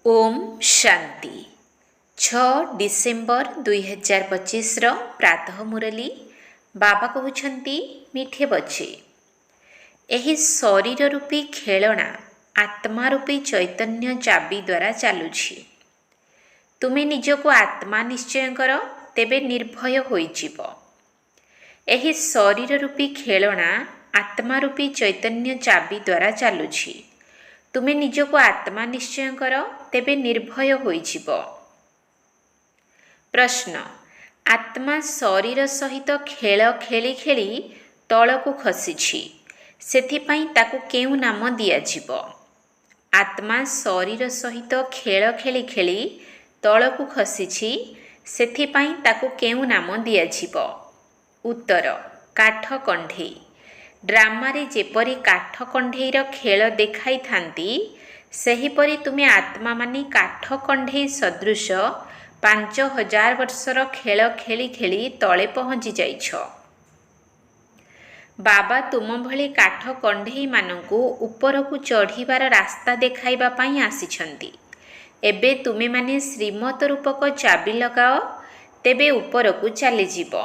Om Shanti 6 December 2025 प्रातः मुरली बाबा कहते मीठे बच्चे एही शरीर रूपी खेलना आत्मा रूपी चैतन्य चाबी द्वारा चलुछि। तुमे निजको आत्मा निश्चय कर तेबे निर्भय होइजिब। एही शरीर रूपी खेलना आत्मा रूपी चैतन्य चाबी द्वारा चलुछि। तुमे निजको आत्मा निश्चय कर तेबे निर्भय होइजिब। प्रश्न आत्मा शरीर सहित खेल खेली खेली तलकु खसिछि, सेथिपाई ताकु केउ नाम दियाजिब? आत्मा शरीर सहित खेल खेली खेली तलकु खसिछि, सेथिपाई ताकु केउ नाम दियाजिब? उत्तर काठ कंढेई। ड्रामारे जेपरी काठ कंढेईर खेल देखाई थांती, सेहीपरि तुमे आत्मा माने काठ कंढेई सदृश 5000 वर्षर खेल खेली खेली तले पहुँची जाइछ। बाबा तुम भली काठ कंढेई मानकु उपरकु चढ़ीबार रास्ता देखाइबा पाई आसिछंती। एबे तुमे माने श्रीमत रूपक चाबी लगाओ, तेबे उपरकु चली जीव।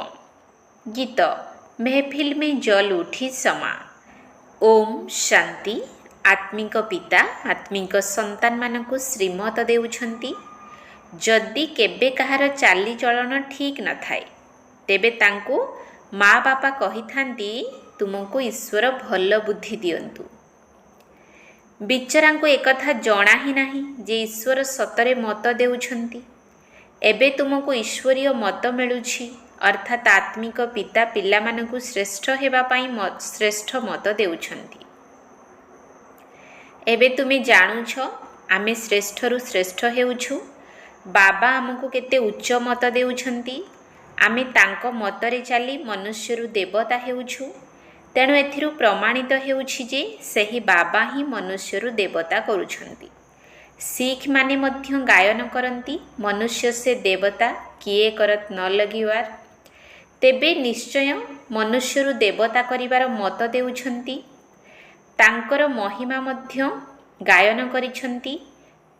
गीत महफिल में जल उठी समा। ओम शांति। आत्मिक पिता आत्मिक संतान मानकु श्रीमत देउछंती। जदि केबे कहार चाली चलन ठीक न थाए, तेबे तांकु माँ बापा कही थांती तुमको ईश्वर भल बुद्धि दियंतु। बिचरांकु एकथा जणा ही नाही जे ईश्वर सतरे मत देउछंती। एबे तुमको ईश्वरीय मत मिलुछि, अर्थात आत्मिक पिता पिला मानकु श्रेष्ठ हेबा पाई श्रेष्ठ मत देउछंती। एबे तुमे जानुछ आमे श्रेष्ठरु श्रेष्ठ हेउछु। बाबा आमको केते उच्च मत देउछंती। आमे तांको मतरे चाली मनुष्यरु देवता हेउछु। तेणु एथिरु प्रमाणित हेउछि जे सेही बाबा ही मनुष्यरु देवता करूछंती। सिख माने मध्य गायन करंती, मनुष्य से देवता किए करत न लगिवार। तेबे निश्चय मनुष्यरु देवता करिवार मत देउछंती। तांकर महिमा मध्य गायन करिछंती।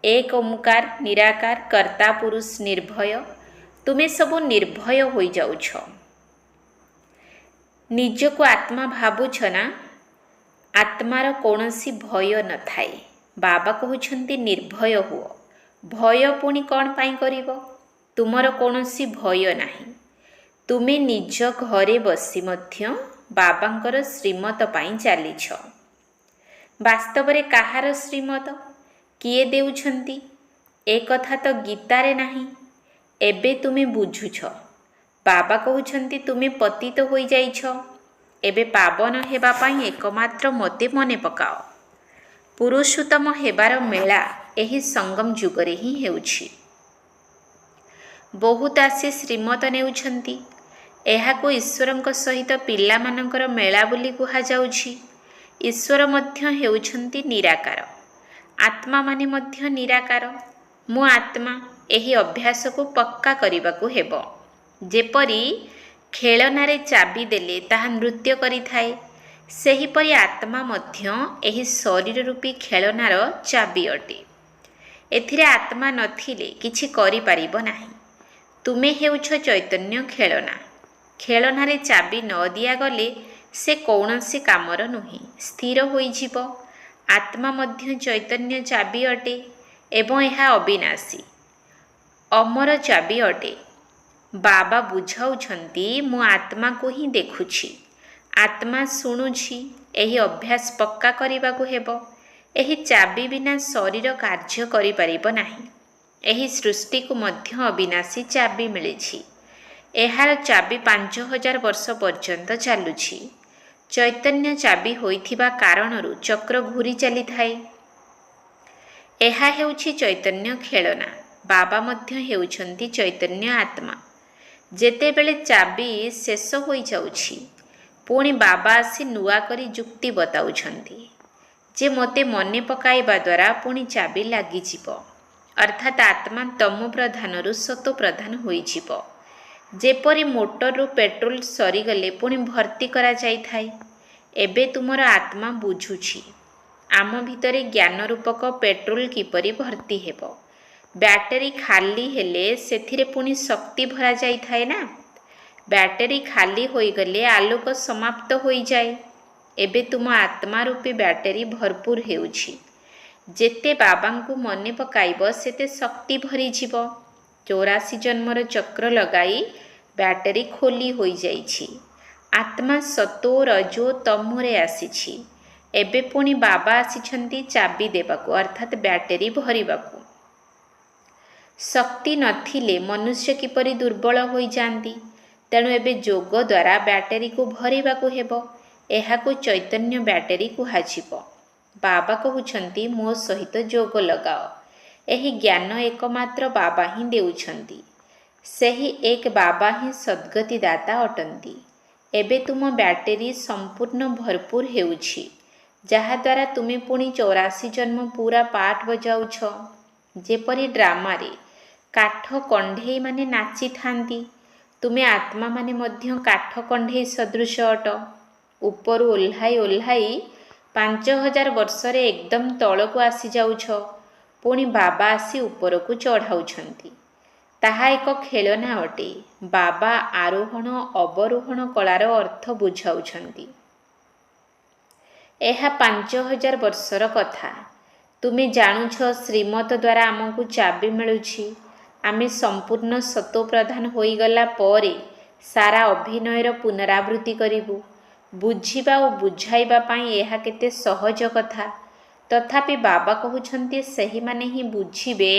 एक ओंकार निराकार कर्ता पुरुष निर्भय। तुमे सबु निर्भय होई जाउछ। निजको आत्मा भाबुछ ना, आत्मार कोनोसी भय न थाए। बाबा कहउछंती निर्भय हुओ। भय पुणी कौन पाई करिवो? तुमर कोनोसी भय नाही। तुमे निज घरे बसी मध्य बाबांकर श्रीमत पाई चालीछ। वास्तवरे काहार श्रीमत किए देउछंती ए कथा तो गीतारे नाही। एबे तुमे बुझुछ। बाबा कहउछंती तुमे पतित होई जाइछ। एबे पावन हेबा पाई एकमात्र मते मने पकाओ। पुरुषोत्तम हेबार मेला एही संगम जुगरे ही हेउछि। बहुत आसी श्रीमत नेउछंती। एहाको ईश्वरंक सहित पिला मानकर मेला बोली कुहा जाउछि। ईश्वर मध्य हेउछंती निराकार। आत्मा माने मध्य निराकार। मु आत्मा एही अभ्यास को पक्का करिबाकु हेबो। जेपरी खेलनारे चाबी देले ताहा नृत्य करिथाए, सेहीपरि आत्मा मध्य एही शरीर रूपी खेलनार चाबी अटे। एथिरे आत्मा नथिले किछि करि पारिबो नाही। तुमे हेउछ चैतन्य खेलना। खेलनारे चाबी न दिया गले से कौनसी कामर नुहे, स्थिर होइजिब। आत्मा मध्य चैतन्य चाबी अटे एवं यह अविनाशी अमर चाबी अटे। बाबा बुझाउछंती मु आत्मा को ही देखुछि, आत्मा शुणुछि। एही अभ्यास पक्का करिबाकु हेबो। एही चाबी बिना शरीर कार्य करि पारिबो नाही। एही सृष्टि को मध्य अविनाशी चाबी मिलिछि। एहार चाबी 5000 वर्ष पर्यंत चालुछि। चैतन्य चाबी होइथिबा कारणरु चक्र घूरी चली थाए। एहा हेउछि चैतन्य खेलना। बाबा मध्य हेउछंती चैतन्य आत्मा। जेतेबेले चाबी शेष होई जाउछि, पुणी बाबा आसी नुआ करी जुक्ति बताउछंती जे मोते मने पकाइबा द्वारा पुणी चाबी लागि जिवो। अर्थात आत्मा तमो प्रधानरु सतो प्रधान होई जिवो। जेपरी मोटरु पेट्रोल सरीगले पुणी भर्ती करा जाई थाए। एबे तुमर आत्मा बुझुछि आम भितरे ज्ञान रूपक पेट्रोल किपरि भर्ती हेबो। ବ୍ୟାଟେରୀ ଖାଲି ହେଲେ ସେଥିରେ ପୁଣି ଶକ୍ତି ଭରା ଯାଇଥାଏ ନା। ବ୍ୟାଟେରୀ ଖାଲି ହୋଇଗଲେ ଆଲୋକ ସମାପ୍ତ ହୋଇଯାଏ। ଏବେ ତୁମ ଆତ୍ମା ରୂପୀ ବ୍ୟାଟେରୀ ଭରପୁର ହେଉଛି। ଯେତେ ବାବାଙ୍କୁ ମନେ ପକାଇବ ସେତେ ଶକ୍ତି ଭରିଯିବ। 84 ଜନ୍ମର ଚକ୍ର ଲଗାଇ ବ୍ୟାଟେରୀ ଖୋଲି ହୋଇଯାଇଛି। ଆତ୍ମା ସତୋ ରଜୋ ତମୋରେ ଆସିଛି। ଏବେ ପୁଣି ବାବା ଆସିଛନ୍ତି ଚାବି ଦେବାକୁ, ଅର୍ଥାତ୍ ବ୍ୟାଟେରୀ ଭରିବାକୁ। ଶକ୍ତି ନଥିଲେ ମନୁଷ୍ୟ କିପରି ଦୁର୍ବଳ ହୋଇଯାଆନ୍ତି। ତେଣୁ ଏବେ ଯୋଗ ଦ୍ୱାରା ବ୍ୟାଟେରୀକୁ ଭରିବାକୁ ହେବ। ଏହାକୁ ଚୈତନ୍ୟ ବ୍ୟାଟେରୀ କୁହାଯିବ। ବାବା କହୁଛନ୍ତି ମୋ ସହିତ ଯୋଗ ଲଗାଅ। ଏହି ଜ୍ଞାନ ଏକମାତ୍ର ବାବା ହିଁ ଦେଉଛନ୍ତି। ସେହି ଏକ ବାବା ହିଁ ସଦ୍ଗତି ଦାତା ଅଟନ୍ତି। ଏବେ ତୁମ ବ୍ୟାଟେରୀ ସମ୍ପୂର୍ଣ୍ଣ ଭରପୁର ହେଉଛି, ଯାହାଦ୍ୱାରା ତୁମେ ପୁଣି 84 ଜନ୍ମ ପୁରା ପାଠ ବଜାଉଛ। ଯେପରି ଡ୍ରାମାରେ କାଠ କଣ୍ଢେଇମାନେ ନାଚିଥାନ୍ତି, ତୁମେ ଆତ୍ମାମାନେ ମଧ୍ୟ କାଠ କଣ୍ଢେଇ ସଦୃଶ ଅଟ। ଉପରୁ ଓହ୍ଲାଇ ଓହ୍ଲାଇ 5000 ବର୍ଷରେ ଏକଦମ ତଳକୁ ଆସିଯାଉଛ। ପୁଣି ବାବା ଆସି ଉପରକୁ ଚଢ଼ାଉଛନ୍ତି। ତାହା ଏକ ଖେଳନା ଅଟେ। ବାବା ଆରୋହଣ ଅବରୋହଣ କଳାର ଅର୍ଥ ବୁଝାଉଛନ୍ତି। ଏହା 5000 ବର୍ଷର କଥା। ତୁମେ ଜାଣୁଛ ଶ୍ରୀମତ ଦ୍ୱାରା ଆମକୁ ଚାବି ମିଳୁଛି। ଆମେ ସମ୍ପୂର୍ଣ୍ଣ ସତୋପ୍ରଧାନ ହୋଇଗଲା ପରେ ସାରା ଅଭିନୟର ପୁନରାବୃତ୍ତି କରିବୁ। ବୁଝିବା ଓ ବୁଝାଇବା ପାଇଁ ଏହା କେତେ ସହଜ କଥା। ତଥାପି ବାବା କହୁଛନ୍ତି ସେହିମାନେ ହିଁ ବୁଝିବେ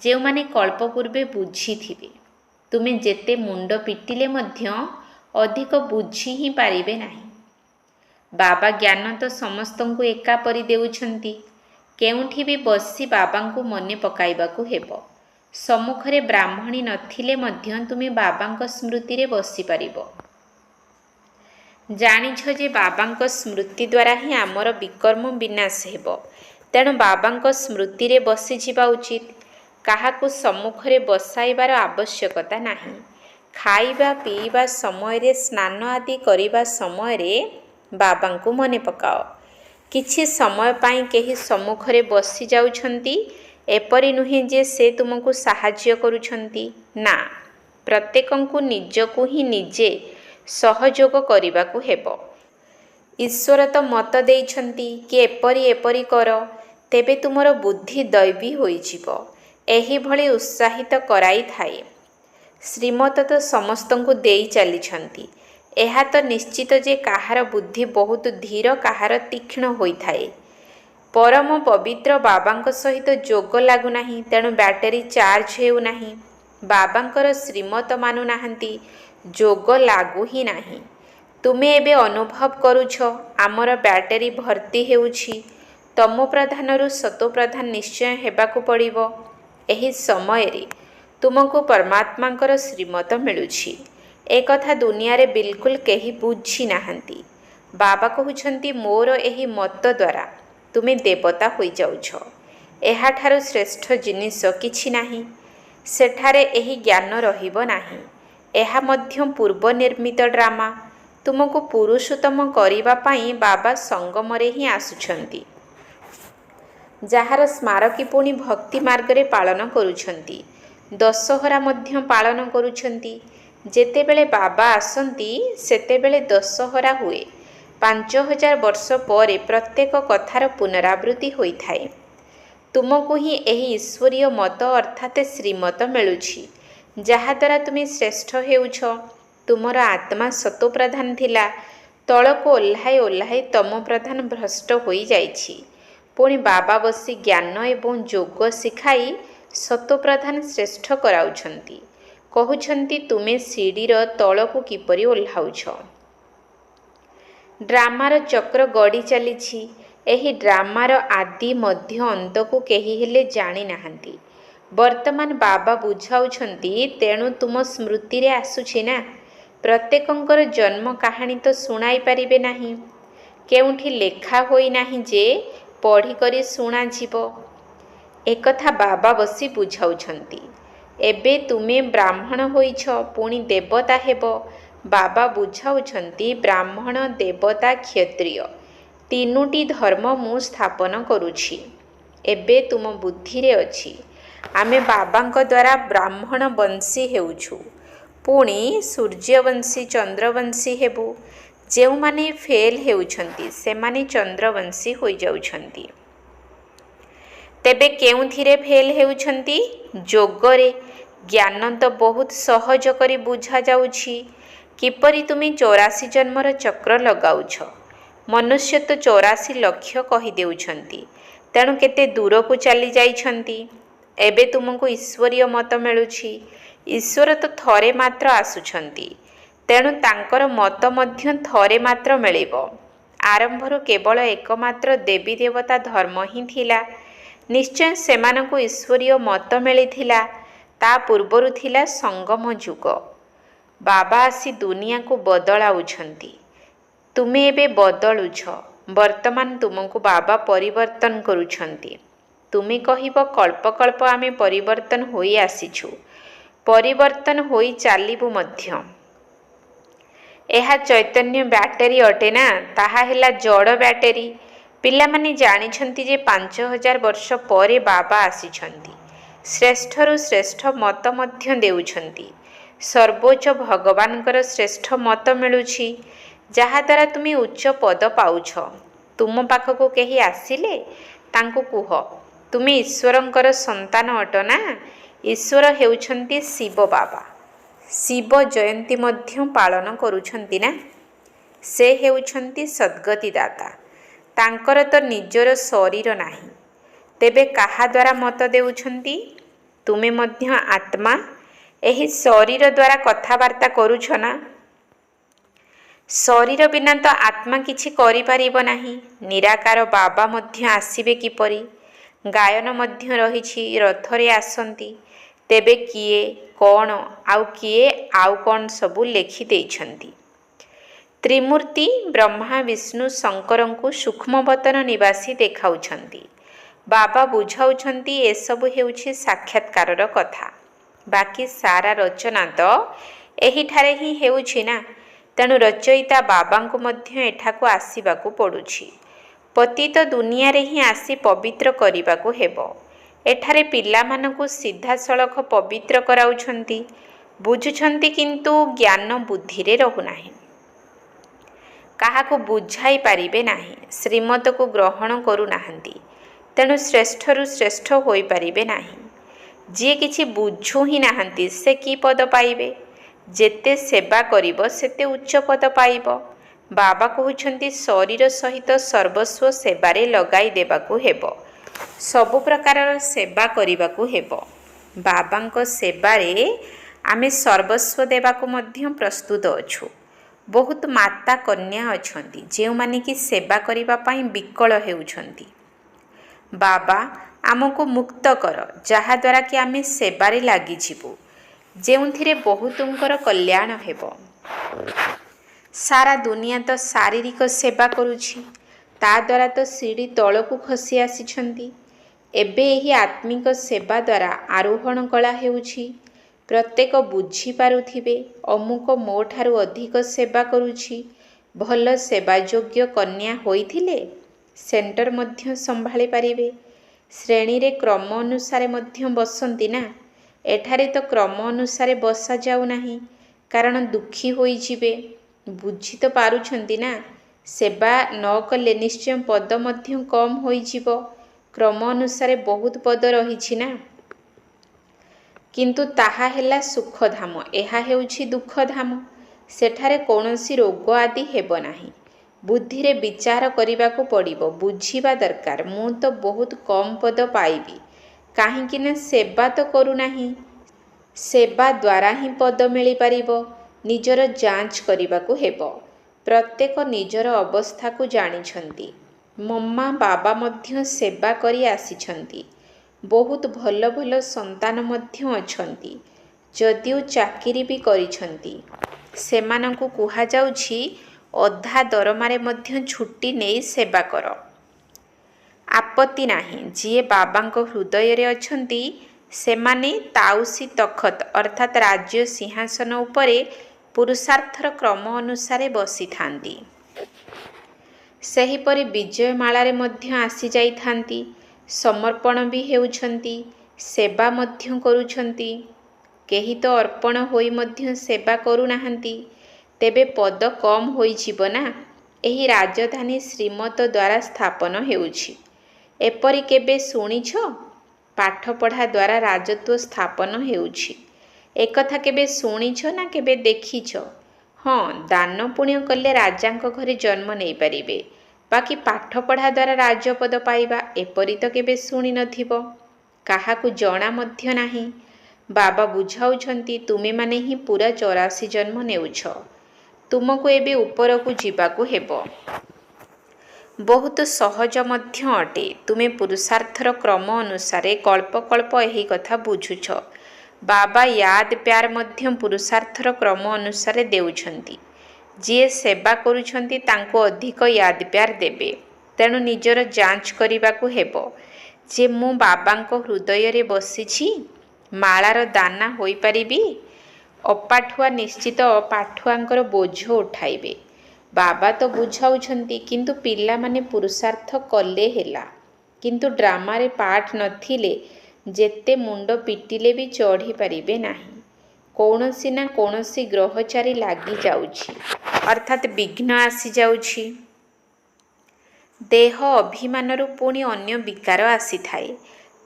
ଯେଉଁମାନେ କଳ୍ପ ପୂର୍ବେ ବୁଝିଥିବେ। ତୁମେ ଯେତେ ମୁଣ୍ଡ ପିଟିଲେ ମଧ୍ୟ ଅଧିକ ବୁଝି ହିଁ ପାରିବେ ନାହିଁ। ବାବା ଜ୍ଞାନ ତ ସମସ୍ତଙ୍କୁ ଏକାପରି ଦେଉଛନ୍ତି। କେଉଁଠି ବି ବସି ବାବାଙ୍କୁ ମନେ ପକାଇବାକୁ ହେବ। ସମ୍ମୁଖରେ ବ୍ରାହ୍ମଣୀ ନଥିଲେ ମଧ୍ୟ ତୁମେ ବାବାଙ୍କ ସ୍ମୃତିରେ ବସିପାରିବ। ଜାଣିଛ ଯେ ବାବାଙ୍କ ସ୍ମୃତି ଦ୍ୱାରା ହିଁ ଆମର ବିକର୍ମ ବିନାଶ ହେବ। ତେଣୁ ବାବାଙ୍କ ସ୍ମୃତିରେ ବସିଯିବା ଉଚିତ। କାହାକୁ ସମ୍ମୁଖରେ ବସାଇବାର ଆବଶ୍ୟକତା ନାହିଁ। ଖାଇବା ପିଇବା ସମୟରେ, ସ୍ନାନ ଆଦି କରିବା ସମୟରେ ବାବାଙ୍କୁ ମନେ ପକାଅ। କିଛି ସମୟ ପାଇଁ କେହି ସମ୍ମୁଖରେ ବସି ଯାଉଛନ୍ତି, ଏପରି ନୁହେଁ ଯେ ସେ ତୁମକୁ ସାହାଯ୍ୟ କରୁଛନ୍ତି। ନା, ପ୍ରତ୍ୟେକଙ୍କୁ ନିଜକୁ ହିଁ ନିଜେ ସହଯୋଗ କରିବାକୁ ହେବ। ଈଶ୍ୱର ତ ମତ ଦେଇଛନ୍ତି କି ଏପରି ଏପରି କର, ତେବେ ତୁମର ବୁଦ୍ଧି ଦୈବୀ ହୋଇଯିବ। ଏହିଭଳି ଉତ୍ସାହିତ କରାଇଥାଏ। ଶ୍ରୀମତ ତ ସମସ୍ତଙ୍କୁ ଦେଇ ଚାଲିଛନ୍ତି। ଏହା ତ ନିଶ୍ଚିତ ଯେ କାହାର ବୁଦ୍ଧି ବହୁତ ଧୀର, କାହାର ତୀକ୍ଷ୍ଣ ହୋଇଥାଏ। ପରମ ପବିତ୍ର ବାବାଙ୍କ ସହିତ ଯୋଗ ଲାଗୁନାହିଁ, ତେଣୁ ବ୍ୟାଟେରୀ ଚାର୍ଜ ହେଉନାହିଁ। ବାବାଙ୍କର ଶ୍ରୀମତ ମାନୁନାହାନ୍ତି, ଯୋଗ ଲାଗୁ ହିଁ ନାହିଁ। ତୁମେ ଏବେ ଅନୁଭବ କରୁଛ ଆମର ବ୍ୟାଟେରୀ ଭର୍ତ୍ତି ହେଉଛି। ତମୋପ୍ରଧାନରୁ ସତୋପ୍ରଧାନ ନିଶ୍ଚୟ ହେବାକୁ ପଡ଼ିବ। ଏହି ସମୟରେ ତୁମକୁ ପରମାତ୍ମାଙ୍କର ଶ୍ରୀମତ ମିଳୁଛି। ଏକଥା ଦୁନିଆରେ ବିଲକୁଲ କେହି ବୁଝି ନାହାନ୍ତି। ବାବା କହୁଛନ୍ତି ମୋର ଏହି ମତ ଦ୍ୱାରା ତୁମେ ଦେବତା ହୋଇଯାଉଛ। ଏହାଠାରୁ ଶ୍ରେଷ୍ଠ ଜିନିଷ କିଛି ନାହିଁ। ସେଠାରେ ଏହି ଜ୍ଞାନ ରହିବ ନାହିଁ। ଏହା ମଧ୍ୟ ପୂର୍ବ ନିର୍ମିତ ଡ୍ରାମା। ତୁମକୁ ପୁରୁଷୋତ୍ତମ କରିବା ପାଇଁ ବାବା ସଙ୍ଗମରେ ହିଁ ଆସୁଛନ୍ତି। ଯାହାର ସ୍ମାରକୀ ପୁଣି ଭକ୍ତି ମାର୍ଗରେ ପାଳନ କରୁଛନ୍ତି। ଦଶହରା ମଧ୍ୟ ପାଳନ କରୁଛନ୍ତି। ଯେତେବେଳେ ବାବା ଆସନ୍ତି ସେତେବେଳେ ଦଶହରା ହୁଏ। 5000 ବର୍ଷ ପରେ ପ୍ରତ୍ୟେକ କଥାର ପୁନରାବୃତ୍ତି ହୋଇଥାଏ। ତୁମକୁ ହିଁ ଏହି ଈଶ୍ୱରୀୟ ମତ ଅର୍ଥାତ୍ ଶ୍ରୀମତ ମିଳୁଛି, ଯାହାଦ୍ୱାରା ତୁମେ ଶ୍ରେଷ୍ଠ ହେଉଛ। ତୁମର ଆତ୍ମା ସତୋପ୍ରଧାନ ଥିଲା, ତଳକୁ ଓହ୍ଲାଇ ଓହ୍ଲାଇ ତମୋପ୍ରଧାନ ଭ୍ରଷ୍ଟ ହୋଇଯାଇଛି। ପୁଣି ବାବା ବସି ଜ୍ଞାନ ଏବଂ ଯୋଗ ଶିଖାଇ ସତୋପ୍ରଧାନ ଶ୍ରେଷ୍ଠ କରାଉଛନ୍ତି। କହୁଛନ୍ତି ତୁମେ ସିଡ଼ିର ତଳକୁ କିପରି ଓହ୍ଲାଉଛ। ଡ୍ରାମାର ଚକ୍ର ଗଡ଼ି ଚାଲିଛି। ଏହି ଡ୍ରାମାର ଆଦି ମଧ୍ୟ ଅନ୍ତକୁ କେହି ହେଲେ ଜାଣିନାହାନ୍ତି। ବର୍ତ୍ତମାନ ବାବା ବୁଝାଉଛନ୍ତି, ତେଣୁ ତୁମ ସ୍ମୃତିରେ ଆସୁଛି ନା। ପ୍ରତ୍ୟେକଙ୍କର ଜନ୍ମ କାହାଣୀ ତ ଶୁଣାଇ ପାରିବେ ନାହିଁ। କେଉଁଠି ଲେଖା ହୋଇନାହିଁ ଯେ ପଢ଼ିକରି ଶୁଣାଯିବ। ଏକଥା ବାବା ବସି ବୁଝାଉଛନ୍ତି। ଏବେ ତୁମେ ବ୍ରାହ୍ମଣ ହୋଇଛ, ପୁଣି ଦେବତା ହେବ। ବାବା ବୁଝାଉଛନ୍ତି ବ୍ରାହ୍ମଣ, ଦେବତା, କ୍ଷତ୍ରିୟ ତିନୋଟି ଧର୍ମ ମୁଁ ସ୍ଥାପନ କରୁଛି। ଏବେ ତୁମ ବୁଦ୍ଧିରେ ଅଛି। ଆମେ ବାବାଙ୍କ ଦ୍ୱାରା ବ୍ରାହ୍ମଣ ବଂଶୀ ହେଉଛୁ, ପୁଣି ସୂର୍ଯ୍ୟବଂଶୀ ଚନ୍ଦ୍ରବଂଶୀ ହେବୁ। ଯେଉଁମାନେ ଫେଲ୍ ହେଉଛନ୍ତି ସେମାନେ ଚନ୍ଦ୍ରବଂଶୀ ହୋଇଯାଉଛନ୍ତି। ତେବେ କେଉଁଥିରେ ଫେଲ୍ ହେଉଛନ୍ତି? ଯୋଗରେ। ଜ୍ଞାନ ତ ବହୁତ ସହଜ କରି ବୁଝାଯାଉଛି। କିପରି ତୁମେ 84 ଜନ୍ମର ଚକ୍ର ଲଗାଉଛ। ମନୁଷ୍ୟ ତ 84 ଲକ୍ଷ କହିଦେଉଛନ୍ତି। ତେଣୁ କେତେ ଦୂରକୁ ଚାଲି ଯାଇଛନ୍ତି। ଏବେ ତୁମକୁ ଈଶ୍ୱରୀୟ ମତ ମିଳୁଛି। ଈଶ୍ୱର ତ ଥରେ ମାତ୍ର ଆସୁଛନ୍ତି, ତେଣୁ ତାଙ୍କର ମତ ମଧ୍ୟ ଥରେ ମାତ୍ର ମିଳିବ। ଆରମ୍ଭରୁ କେବଳ ଏକମାତ୍ର ଦେବୀ ଦେବତା ଧର୍ମ ହିଁ ଥିଲା। ନିଶ୍ଚୟ ସେମାନଙ୍କୁ ଈଶ୍ୱରୀୟ ମତ ମିଳିଥିଲା। ତା ପୂର୍ବରୁ ଥିଲା ସଙ୍ଗମ ଯୁଗ। ବାବା ଆସି ଦୁନିଆକୁ ବଦଳାଉଛନ୍ତି। ତୁମେ ଏବେ ବଦଳୁଛ। ବର୍ତ୍ତମାନ ତୁମକୁ ବାବା ପରିବର୍ତ୍ତନ କରୁଛନ୍ତି। ତୁମେ କହିବ କଳ୍ପକଳ୍ପ ଆମେ ପରିବର୍ତ୍ତନ ହୋଇ ଆସିଛୁ, ପରିବର୍ତ୍ତନ ହୋଇ ଚାଲିବୁ ମଧ୍ୟ। ଏହା ଚୈତନ୍ୟ ବ୍ୟାଟେରୀ ଅଟେ ନା? ତାହା ହେଲା ଜଡ଼ ବ୍ୟାଟେରୀ। ପିଲାମାନେ ଜାଣିଛନ୍ତି ଯେ 5000 ବର୍ଷ ପରେ ବାବା ଆସିଛନ୍ତି। ଶ୍ରେଷ୍ଠରୁ ଶ୍ରେଷ୍ଠ ମତ ମଧ୍ୟ ଦେଉଛନ୍ତି। ସର୍ବୋଚ୍ଚ ଭଗବାନଙ୍କର ଶ୍ରେଷ୍ଠ ମତ ମିଳୁଛି, ଯାହାଦ୍ୱାରା ତୁମେ ଉଚ୍ଚ ପଦ ପାଉଛ। ତୁମ ପାଖକୁ କେହି ଆସିଲେ ତାଙ୍କୁ କୁହ, ତୁମେ ଈଶ୍ୱରଙ୍କର ସନ୍ତାନ ଅଟ ନା? ଈଶ୍ୱର ହେଉଛନ୍ତି ଶିବ ବାବା। ଶିବ ଜୟନ୍ତୀ ମଧ୍ୟ ପାଳନ କରୁଛନ୍ତି ନା? ସେ ହେଉଛନ୍ତି ସଦ୍ଗତିଦାତା। ତାଙ୍କର ତ ନିଜର ଶରୀର ନାହିଁ। ତେବେ କାହା ଦ୍ୱାରା ମତ ଦେଉଛନ୍ତି? ତୁମେ ମଧ୍ୟ ଆତ୍ମା। ଏହି ଶରୀର ଦ୍ୱାରା କଥାବାର୍ତ୍ତା କରୁଛ ନା? ଶରୀର ବିନା ତ ଆତ୍ମା କିଛି କରିପାରିବ ନାହିଁ। ନିରାକାର ବାବା ମଧ୍ୟ ଆସିବେ କିପରି? ଗାୟନ ମଧ୍ୟ ରହିଛି, ରଥରେ ଆସନ୍ତି। ତେବେ କିଏ କ'ଣ ଆଉ କିଏ ଆଉ କ'ଣ ସବୁ ଲେଖିଦେଇଛନ୍ତି। ତ୍ରିମୂର୍ତ୍ତି ବ୍ରହ୍ମା ବିଷ୍ଣୁ ଶଙ୍କରଙ୍କୁ ସୂକ୍ଷ୍ମବତନ ନିବାସୀ ଦେଖାଉଛନ୍ତି। ବାବା ବୁଝାଉଛନ୍ତି ଏସବୁ ହେଉଛି ସାକ୍ଷାତକାରର କଥା। ବାକି ସାରା ରଚନା ତ ଏହିଠାରେ ହିଁ ହେଉଛି ନା? ତେଣୁ ରଚୟିତା ବାବାଙ୍କୁ ମଧ୍ୟ ଏଠାକୁ ଆସିବାକୁ ପଡ଼ୁଛି। ପତିତ ଦୁନିଆରେ ହିଁ ଆସି ପବିତ୍ର କରିବାକୁ ହେବ। ଏଠାରେ ପିଲାମାନଙ୍କୁ ସିଧାସଳଖ ପବିତ୍ର କରାଉଛନ୍ତି। ବୁଝୁଛନ୍ତି, କିନ୍ତୁ ଜ୍ଞାନ ବୁଦ୍ଧିରେ ରହୁନାହିଁ। କାହାକୁ ବୁଝାଇ ପାରିବେ ନାହିଁ। ଶ୍ରୀମତକୁ ଗ୍ରହଣ କରୁନାହାନ୍ତି। ତେଣୁ ଶ୍ରେଷ୍ଠରୁ ଶ୍ରେଷ୍ଠ ହୋଇପାରିବେ ନାହିଁ। ଯିଏ କିଛି ବୁଝୁ ହିଁ ନାହାନ୍ତି, ସେ କି ପଦ ପାଇବେ? ଯେତେ ସେବା କରିବ ସେତେ ଉଚ୍ଚ ପଦ ପାଇବ। ବାବା କହୁଛନ୍ତି ଶରୀର ସହିତ ସର୍ବସ୍ୱ ସେବାରେ ଲଗାଇ ଦେବାକୁ ହେବ। ସବୁ ପ୍ରକାରର ସେବା କରିବାକୁ ହେବ। ବାବାଙ୍କ ସେବାରେ ଆମେ ସର୍ବସ୍ୱ ଦେବାକୁ ମଧ୍ୟ ପ୍ରସ୍ତୁତ ଅଛୁ। ବହୁତ ମାତା କନ୍ୟା ଅଛନ୍ତି ଯେଉଁମାନେ କି ସେବା କରିବା ପାଇଁ ବିକଳ ହେଉଛନ୍ତି। ବାବା ଆମକୁ ମୁକ୍ତ କର, ଯାହାଦ୍ୱାରା କି ଆମେ ସେବାରେ ଲାଗିଯିବୁ, ଯେଉଁଥିରେ ବହୁତଙ୍କର କଲ୍ୟାଣ ହେବ। ସାରା ଦୁନିଆ ତ ଶାରୀରିକ ସେବା କରୁଛି। ତା ଦ୍ୱାରା ତ ସିଡ଼ି ତଳକୁ ଖସି ଆସିଛନ୍ତି। ଏବେ ଏହି ଆତ୍ମିକ ସେବା ଦ୍ୱାରା ଆରୋହଣ କଳା ହେଉଛି। ପ୍ରତ୍ୟେକ ବୁଝିପାରୁଥିବେ, ଅମୁକ ମୋ ଠାରୁ ଅଧିକ ସେବା କରୁଛି। ଭଲ ସେବାଯୋଗ୍ୟ କନ୍ୟା ହୋଇଥିଲେ ସେଣ୍ଟର ମଧ୍ୟ ସମ୍ଭାଳି ପାରିବେ। ଶ୍ରେଣୀରେ କ୍ରମ ଅନୁସାରେ ମଧ୍ୟ ବସନ୍ତି ନା? ଏଠାରେ ତ କ୍ରମ ଅନୁସାରେ ବସାଯାଉ ନାହିଁ, କାରଣ ଦୁଃଖୀ ହୋଇଯିବେ। ବୁଝି ତ ପାରୁଛନ୍ତି ନା? ସେବା ନ କଲେ ନିଶ୍ଚୟ ପଦ ମଧ୍ୟ କମ୍ ହୋଇଯିବ। କ୍ରମ ଅନୁସାରେ ବହୁତ ପଦ ରହିଛି ନା? କିନ୍ତୁ ତାହା ହେଲା ସୁଖଧାମ, ଏହା ହେଉଛି ଦୁଃଖଧାମ। ସେଠାରେ କୌଣସି ରୋଗ ଆଦି ହେବ ନାହିଁ। ବୁଦ୍ଧିରେ ବିଚାର କରିବାକୁ ପଡ଼ିବ, ବୁଝିବା ଦରକାର। ମୁଁ ତ ବହୁତ କମ୍ ପଦ ପାଇବି, କାହିଁକି ନା ସେବା ତ କରୁନାହିଁ। ସେବା ଦ୍ୱାରା ହିଁ ପଦ ମିଳିପାରିବ। ନିଜର ଯାଞ୍ଚ କରିବାକୁ ହେବ। ପ୍ରତ୍ୟେକ ନିଜର ଅବସ୍ଥାକୁ ଜାଣିଛନ୍ତି। ମମ୍ମା ବାବା ମଧ୍ୟ ସେବା କରି ଆସିଛନ୍ତି। ବହୁତ ଭଲ ଭଲ ସନ୍ତାନ ମଧ୍ୟ ଅଛନ୍ତି, ଯଦିଓ ଚାକିରି ବି କରିଛନ୍ତି। ସେମାନଙ୍କୁ କୁହାଯାଉଛି ଅଧା ଦରମାରେ ମଧ୍ୟ ଛୁଟି ନେଇ ସେବା କର। ଆପତ୍ତି ନାହିଁ। ଯିଏ ବାବାଙ୍କ ହୃଦୟରେ ଅଛନ୍ତି ସେମାନେ ତାଉସି ତଖତ ଅର୍ଥାତ୍ ରାଜ୍ୟ ସିଂହାସନ ଉପରେ ପୁରୁଷାର୍ଥର କ୍ରମ ଅନୁସାରେ ବସିଥାନ୍ତି। ସେହିପରି ବିଜୟମାଳାରେ ମଧ୍ୟ ଆସିଯାଇଥାନ୍ତି। ସମର୍ପଣ ବି ହେଉଛନ୍ତି। ସେବା ମଧ୍ୟ କରୁଛନ୍ତି। କେହି ତ ଅର୍ପଣ ହୋଇ ମଧ୍ୟ ସେବା କରୁନାହାନ୍ତି। ତେବେ ପଦ କମ୍ ହୋଇଯିବ ନା। ଏହି ରାଜଧାନୀ ଶ୍ରୀମତ ଦ୍ୱାରା ସ୍ଥାପନ ହେଉଛି। ଏପରି କେବେ ଶୁଣିଛ? ପାଠପଢ଼ା ଦ୍ୱାରା ରାଜତ୍ୱ ସ୍ଥାପନ ହେଉଛି। ଏକଥା କେବେ ଶୁଣିଛ ନା କେବେ ଦେଖିଛ? ହଁ, ଦାନ ପୁଣ୍ୟ କଲେ ରାଜାଙ୍କ ଘରେ ଜନ୍ମ ନେଇପାରିବେ। ବାକି ପାଠପଢ଼ା ଦ୍ୱାରା ରାଜପଦ ପାଇବା ଏପରି ତ କେବେ ଶୁଣି ନଥିବ। କାହାକୁ ଜଣା ମଧ୍ୟ ନାହିଁ। ବାବା ବୁଝାଉଛନ୍ତି ତୁମେମାନେ ହିଁ ପୁରା 84 ଜନ୍ମ ନେଉଛ। ତୁମକୁ ଏବେ ଉପରକୁ ଯିବାକୁ ହେବ। ବହୁତ ସହଜ ମଧ୍ୟ ଅଟେ। ତୁମେ ପୁରୁଷାର୍ଥର କ୍ରମ ଅନୁସାରେ କଳ୍ପ କଳ୍ପ ଏହି କଥା ବୁଝୁଛ। ବାବା ୟାଦ ପ୍ୟାର ମଧ୍ୟ ପୁରୁଷାର୍ଥର କ୍ରମ ଅନୁସାରେ ଦେଉଛନ୍ତି। ଯିଏ ସେବା କରୁଛନ୍ତି ତାଙ୍କୁ ଅଧିକ ୟାଦ ପ୍ୟାର ଦେବେ। ତେଣୁ ନିଜର ଯାଞ୍ଚ କରିବାକୁ ହେବ ଯେ ମୁଁ ବାବାଙ୍କ ହୃଦୟରେ ବସିଛି। ମାଳାର ଦାନା ହୋଇପାରିବି। ଅପାଠୁଆ ନିଶ୍ଚିତ ପାଠୁଆଙ୍କର ବୋଝ ଉଠାଇବେ। ବାବା ତ ବୁଝାଉଛନ୍ତି, କିନ୍ତୁ ପିଲାମାନେ ପୁରୁଷାର୍ଥ କଲେ ହେଲା। କିନ୍ତୁ ଡ୍ରାମାରେ ପାର୍ଟ ନଥିଲେ ଯେତେ ମୁଣ୍ଡ ପିଟିଲେ ବି ଚଢ଼ିପାରିବେ ନାହିଁ। କୌଣସି ନା କୌଣସି ଗ୍ରହଚାରୀ ଲାଗିଯାଉଛି, ଅର୍ଥାତ୍ ବିଘ୍ନ ଆସିଯାଉଛି। ଦେହ ଅଭିମାନରୁ ପୁଣି ଅନ୍ୟ ବିକାର ଆସିଥାଏ।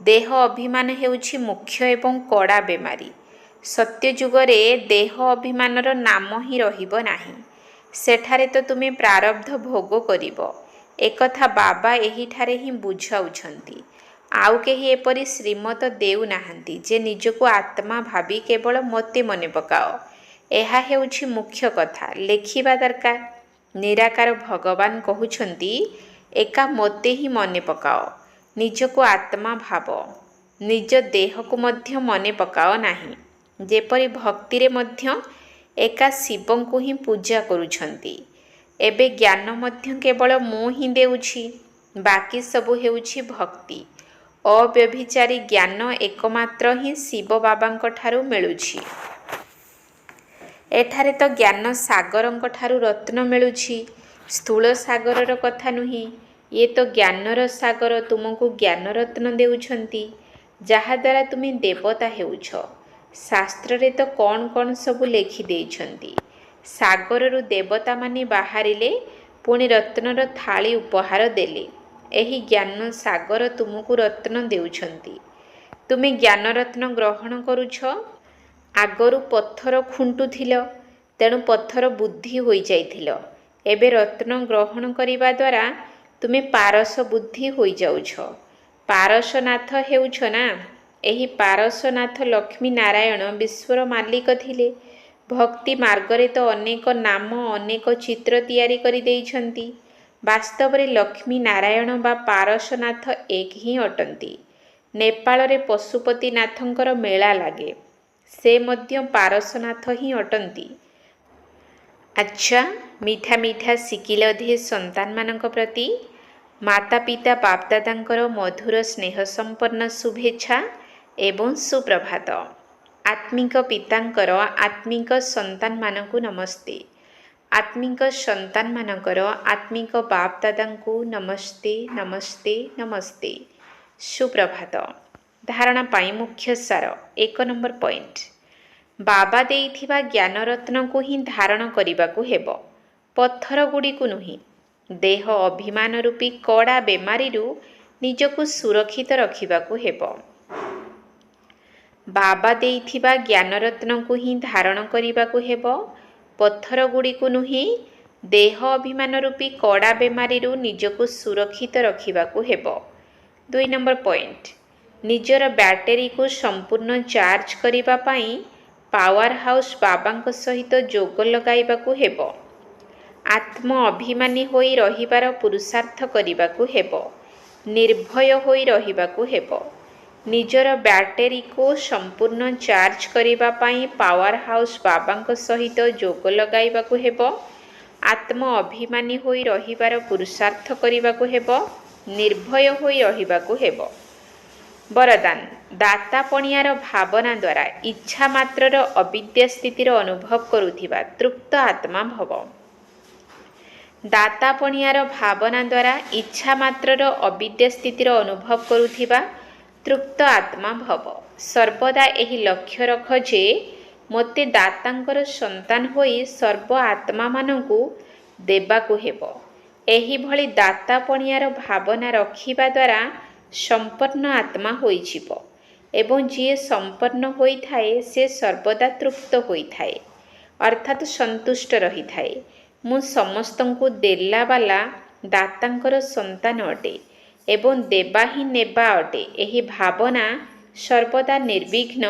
ଦେହ ଅଭିମାନ ହେଉଛି ମୁଖ୍ୟ ଏବଂ କଡ଼ା ବେମାରୀ। ସତ୍ୟଯୁଗରେ ଦେହ ଅଭିମାନର ନାମ ହିଁ ରହିବ ନାହିଁ। ସେଠାରେ ତ ତୁମେ ପ୍ରାରବ୍ଧ ଭୋଗ କରିବ। ଏକଥା ବାବା ଏହିଠାରେ ହିଁ ବୁଝାଉଛନ୍ତି। ଆଉ କେହି ଏପରି ଶ୍ରୀମତ ଦେଉନାହାନ୍ତି ଯେ ନିଜକୁ ଆତ୍ମା ଭାବି କେବଳ ମୋତେ ମନେ ପକାଅ। ଏହା ହେଉଛି ମୁଖ୍ୟ କଥା। ଲେଖିବା ଦରକାର। ନିରାକାର ଭଗବାନ କହୁଛନ୍ତି, ଏକା ମୋତେ ହିଁ ମନେ ପକାଅ। ନିଜକୁ ଆତ୍ମା ଭାବ। ନିଜ ଦେହକୁ ମଧ୍ୟ ମନେ ପକାଅ ନାହିଁ। ଯେପରି ଭକ୍ତିରେ ମଧ୍ୟ ଏକା ଶିବଙ୍କୁ ହିଁ ପୂଜା କରୁଛନ୍ତି। ଏବେ ଜ୍ଞାନ ମଧ୍ୟ କେବଳ ମୁଁ ହିଁ ଦେଉଛି। ବାକି ସବୁ ହେଉଛି ଭକ୍ତି। ଅବ୍ୟଭିଚାରୀ ଜ୍ଞାନ ଏକମାତ୍ର ହିଁ ଶିବ ବାବାଙ୍କ ଠାରୁ ମିଳୁଛି। ଏଠାରେ ତ ଜ୍ଞାନ ସାଗରଙ୍କ ଠାରୁ ରତ୍ନ ମିଳୁଛି। ସ୍ଥୂଳ ସାଗରର କଥା ନୁହେଁ। ଇଏ ତ ଜ୍ଞାନର ସାଗର ତୁମକୁ ଜ୍ଞାନ ରତ୍ନ ଦେଉଛନ୍ତି, ଯାହାଦ୍ୱାରା ତୁମେ ଦେବତା ହେଉଛ। ଶାସ୍ତ୍ରରେ ତ କ'ଣ କ'ଣ ସବୁ ଲେଖିଦେଇଛନ୍ତି। ସାଗରରୁ ଦେବତାମାନେ ବାହାରିଲେ, ପୁଣି ରତ୍ନର ଥାଳି ଉପହାର ଦେଲେ। ଏହି ଜ୍ଞାନ ସାଗର ତୁମକୁ ରତ୍ନ ଦେଉଛନ୍ତି। ତୁମେ ଜ୍ଞାନରତ୍ନ ଗ୍ରହଣ କରୁଛ। ଆଗରୁ ପଥର ଖୁଣ୍ଟୁଥିଲ, ତେଣୁ ପଥର ବୁଦ୍ଧି ହୋଇଯାଇଥିଲ। ଏବେ ରତ୍ନ ଗ୍ରହଣ କରିବା ଦ୍ୱାରା ତୁମେ ପାରସ ବୁଦ୍ଧି ହୋଇଯାଉଛ। ପାରସନାଥ ହେଉଛ ନା। ଏହି ପାରସନାଥ ଲକ୍ଷ୍ମୀ ନାରାୟଣ ବିଶ୍ୱର ମାଲିକ ଥିଲେ। ଭକ୍ତି ମାର୍ଗରେ ତ ଅନେକ ନାମ, ଅନେକ ଚିତ୍ର ତିଆରି କରିଦେଇଛନ୍ତି। ବାସ୍ତବରେ ଲକ୍ଷ୍ମୀ ନାରାୟଣ ବା ପାରସନାଥ ଏକ ହିଁ ଅଟନ୍ତି। ନେପାଳରେ ପଶୁପତିନାଥଙ୍କର ମେଳା ଲାଗେ। ସେ ମଧ୍ୟ ପାରସନାଥ ହିଁ ଅଟନ୍ତି। ଆଚ୍ଛା, ମିଠା ମିଠା ଶିକିଲଧେ ସନ୍ତାନମାନଙ୍କ ପ୍ରତି ମାତା ପିତା ବାପଦାଦାଙ୍କର ମଧୁର ସ୍ନେହ ସମ୍ପନ୍ନ ଶୁଭେଚ୍ଛା ଏବଂ ସୁପ୍ରଭାତ। ଆତ୍ମିକ ପିତାଙ୍କର ଆତ୍ମିକ ସନ୍ତାନମାନଙ୍କୁ ନମସ୍ତେ। ଆତ୍ମିକ ସନ୍ତାନମାନଙ୍କର ଆତ୍ମିକ ବାପଦାଦାଙ୍କୁ ନମସ୍ତେ ନମସ୍ତେ ନମସ୍ତେ। ସୁପ୍ରଭାତ। ଧାରଣା ପାଇଁ ମୁଖ୍ୟ ସାର। 1 ନମ୍ବର ପଏଣ୍ଟ। ବାବା ଦେଇଥିବା ଜ୍ଞାନରତ୍ନକୁ ହିଁ ଧାରଣ କରିବାକୁ ହେବ, ପଥର ଗୁଡ଼ିକୁ ନୁହେଁ। ଦେହ ଅଭିମାନ ରୂପୀ କଡ଼ା ବେମାରୀରୁ ନିଜକୁ ସୁରକ୍ଷିତ ରଖିବାକୁ ହେବ। ବାବା ଦେଇଥିବା ଜ୍ଞାନରତ୍ନକୁ ହିଁ ଧାରଣ କରିବାକୁ ହେବ, ପଥର ଗୁଡ଼ିକୁ ନୁହେଁ। ଦେହ ଅଭିମାନ ରୂପୀ କଡ଼ା ବେମାରୀରୁ ନିଜକୁ ସୁରକ୍ଷିତ ରଖିବାକୁ ହେବ। 2 ନମ୍ବର ପଏଣ୍ଟ। ନିଜର ବ୍ୟାଟେରୀକୁ ସମ୍ପୂର୍ଣ୍ଣ ଚାର୍ଜ କରିବା ପାଇଁ ପାୱାର ହାଉସ୍ ବାବାଙ୍କ ସହିତ ଯୋଗ ଲଗାଇବାକୁ ହେବ। ଆତ୍ମ ଅଭିମାନୀ ହୋଇ ରହିବାର ପୁରୁଷାର୍ଥ କରିବାକୁ ହେବ। ନିର୍ଭୟ ହୋଇ ରହିବାକୁ ହେବ। ନିଜର ବ୍ୟାଟେରୀକୁ ସମ୍ପୂର୍ଣ୍ଣ ଚାର୍ଜ କରିବା ପାଇଁ ପାୱାର ହାଉସ୍ ବାବାଙ୍କ ସହିତ ଯୋଗ ଲଗାଇବାକୁ ହେବ। ଆତ୍ମ ଅଭିମାନୀ ହୋଇ ରହିବାର ପୁରୁଷାର୍ଥ କରିବାକୁ ହେବ। ନିର୍ଭୟ ହୋଇ ରହିବାକୁ ହେବ। ବରଦାନ। ଦାତା ପଣିଆର ଭାବନା ଦ୍ୱାରା ଇଚ୍ଛା ମାତ୍ରର ଅବିଦ୍ୟା ସ୍ଥିତିର ଅନୁଭବ କରୁଥିବା ତୃପ୍ତ ଆତ୍ମା ଭବ। ଦାତା ପଣିଆର ଭାବନା ଦ୍ୱାରା ଇଚ୍ଛା ମାତ୍ରର ଅବିଦ୍ୟା ସ୍ଥିତିର ଅନୁଭବ କରୁଥିବା ତୃପ୍ତ ଆତ୍ମା ଭବ। ସର୍ବଦା ଏହି ଲକ୍ଷ୍ୟ ରଖ ଯେ ମୋତେ ଦାତାଙ୍କର ସନ୍ତାନ ହୋଇ ସର୍ବ ଆତ୍ମାମାନଙ୍କୁ ଦେବାକୁ ହେବ। ଏହିଭଳି ଦାତାପଣିଆର ଭାବନା ରଖିବା ଦ୍ୱାରା ସମ୍ପନ୍ନ ଆତ୍ମା ହୋଇଯିବ ଏବଂ ଯିଏ ସମ୍ପନ୍ନ ହୋଇଥାଏ ସେ ସର୍ବଦା ତୃପ୍ତ ହୋଇଥାଏ, ଅର୍ଥାତ୍ ସନ୍ତୁଷ୍ଟ ରହିଥାଏ। ମୁଁ ସମସ୍ତଙ୍କୁ ଦେଲାବାଲା ଦାତାଙ୍କର ସନ୍ତାନ ଅଟେ ଏବଂ ଦେବା ହିଁ ନେବା ଅଟେ। ଏହି ଭାବନା ସର୍ବଦା ନିର୍ବିଘ୍ନ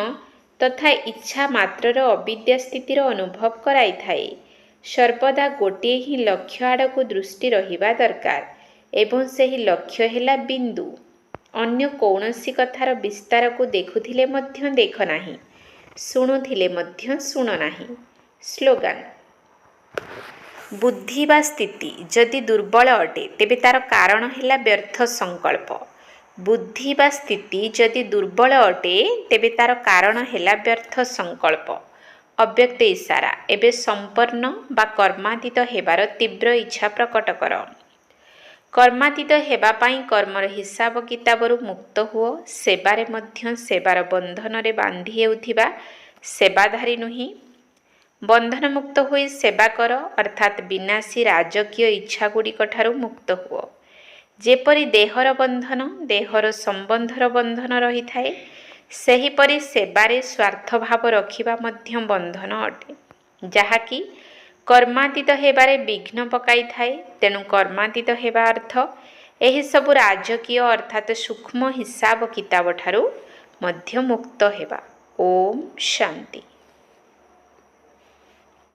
ତଥା ଇଚ୍ଛା ମାତ୍ରର ଅବିଦ୍ୟା ସ୍ଥିତିର ଅନୁଭବ କରାଇଥାଏ। ସର୍ବଦା ଗୋଟିଏ ହିଁ ଲକ୍ଷ୍ୟ ଆଡ଼କୁ ଦୃଷ୍ଟି ରହିବା ଦରକାର ଏବଂ ସେହି ଲକ୍ଷ୍ୟ ହେଲା ବିନ୍ଦୁ। ଅନ୍ୟ କୌଣସି କଥାର ବିସ୍ତାରକୁ ଦେଖୁଥିଲେ ମଧ୍ୟ ଦେଖ ନାହିଁ, ଶୁଣୁଥିଲେ ମଧ୍ୟ ଶୁଣ ନାହିଁ। ସ୍ଲୋଗାନ: ବୁଦ୍ଧି ବା ସ୍ଥିତି ଯଦି ଦୁର୍ବଳ ଅଟେ ତେବେ ତାର କାରଣ ହେଲା ବ୍ୟର୍ଥ ସଂକଳ୍ପ। ବୁଦ୍ଧି ବା ସ୍ଥିତି ଯଦି ଦୁର୍ବଳ ଅଟେ ତେବେ ତାର କାରଣ ହେଲା ବ୍ୟର୍ଥ ସଂକଳ୍ପ। ଅବ୍ୟକ୍ତ ଇଶାରା: ଏବେ ସମ୍ପନ୍ନ ବା କର୍ମାତୀତ ହେବାର ତୀବ୍ର ଇଚ୍ଛା ପ୍ରକଟ କର। କର୍ମାତୀତ ହେବା ପାଇଁ କର୍ମର ହିସାବ କିତାବରୁ ମୁକ୍ତ ହୁଅ। ସେବାରେ ମଧ୍ୟ ସେବାର ବନ୍ଧନରେ ବାନ୍ଧି ହେଉଥିବା ସେବାଧାରୀ ନୁହେଁ। ବନ୍ଧନମୁକ୍ତ ହୋଇ ସେବା କର, ଅର୍ଥାତ୍ ବିନାଶୀ ରାଜକୀୟ ଇଚ୍ଛାଗୁଡ଼ିକ ଠାରୁ ମୁକ୍ତ ହୁଅ। ଯେପରି ଦେହର ବନ୍ଧନ, ଦେହର ସମ୍ବନ୍ଧର ବନ୍ଧନ ରହିଥାଏ, ସେହିପରି ସେବାରେ ସ୍ୱାର୍ଥଭାବ ରଖିବା ମଧ୍ୟ ବନ୍ଧନ ଅଟେ, ଯାହାକି କର୍ମାତୀତ ହେବାରେ ବିଘ୍ନ ପକାଇଥାଏ। ତେଣୁ କର୍ମାତୀତ ହେବା ଅର୍ଥ ଏହିସବୁ ରାଜକୀୟ ଅର୍ଥାତ୍ ସୂକ୍ଷ୍ମ ହିସାବ କିତାବ ଠାରୁ ମଧ୍ୟ ମୁକ୍ତ ହେବା। ଓମ୍ ଶାନ୍ତି।